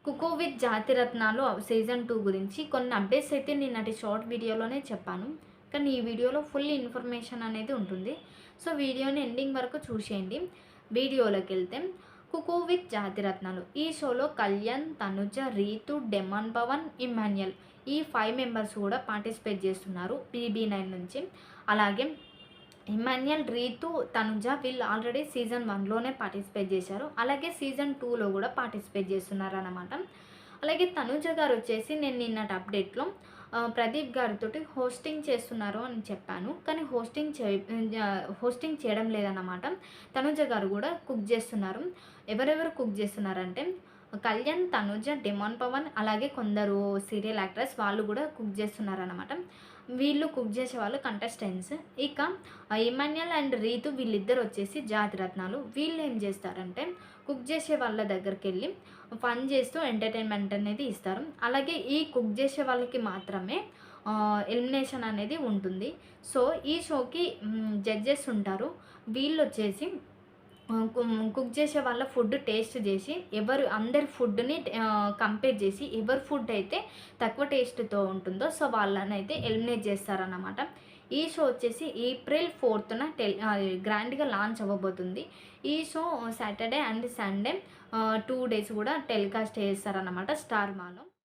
కుకో with Jathiratnalu season 2 గురించి కొన్ని updates అయితే నిన్నటి షార్ట్ వీడియోలోనే చెప్పాను. కానీ ఈ వీడియోలో ఫుల్ ఇన్ఫర్మేషన్ అనేది ఉంటుంది. సో వీడియోని ఎండింగ్ వరకు చూసేయండి. వీడియోలోకెళ్తే కుకో విత్ జాతిరత్నాలు ఈ షోలో కళ్యాణ్, తనుజ, రీతు, డెమాన్ పవన్, ఇమ్మాన్యుయల్ ఈ 5 మెంబర్స్ కూడా పార్టిసిపేట్ చేస్తున్నారు BB9 నుంచి. అలాగే ఇమ్మాన్యుయల్, రీతు, తనుజ వీళ్ళు ఆల్రెడీ సీజన్ 1లోనే పార్టిసిపేట్ చేశారు. అలాగే సీజన్ 2లో కూడా పార్టిసిపేట్ చేస్తున్నారనమాట. అలాగే తనుజ గారు వచ్చేసి నేను నిన్నటి అప్డేట్లో ప్రదీప్ గారితోటి హోస్టింగ్ చేస్తున్నారు అని చెప్పాను. కానీ హోస్టింగ్ చేయడం లేదన్నమాట. తనుజ గారు కూడా కుక్ చేస్తున్నారు. ఎవరెవరు కుక్ చేస్తున్నారంటే కళ్యాణ్, తనుజ, డెమాన్ పవన్ అలాగే కొందరు సీరియల్ యాక్టర్స్ వాళ్ళు కూడా కుక్ చేస్తున్నారనమాట. వీళ్ళు కుక్ చేసే వాళ్ళు కంటెస్టెంట్స్. ఇక ఇమాన్యుయల్ అండ్ రీతు వీళ్ళిద్దరు వచ్చేసి జాతిరత్నాలు. వీళ్ళు ఏం చేస్తారంటే కుక్ చేసే వాళ్ళ దగ్గరికి వెళ్ళి ఫన్ చేస్తూ ఎంటర్టైన్మెంట్ అనేది ఇస్తారు. అలాగే ఈ కుక్ చేసే వాళ్ళకి మాత్రమే ఎలిమినేషన్ అనేది ఉంటుంది. సో ఈ షోకి జడ్జెస్ ఉంటారు. వీళ్ళు వచ్చేసి కుక్ చేసే వాళ్ళ ఫుడ్ టేస్ట్ చేసి అందరి ఫుడ్ని కంపేర్ చేసి ఎవరి ఫుడ్ అయితే తక్కువ టేస్ట్తో ఉంటుందో సో వాళ్ళనైతే ఎలిమినేట్ చేస్తారన్నమాట. ఈ షో వచ్చేసి ఏప్రిల్ 4న గ్రాండ్గా లాంచ్ అవ్వబోతుంది. ఈ show Saturday and Sunday 2 days కూడా టెలికాస్ట్ చేస్తారన్నమాట స్టార్ మాలో.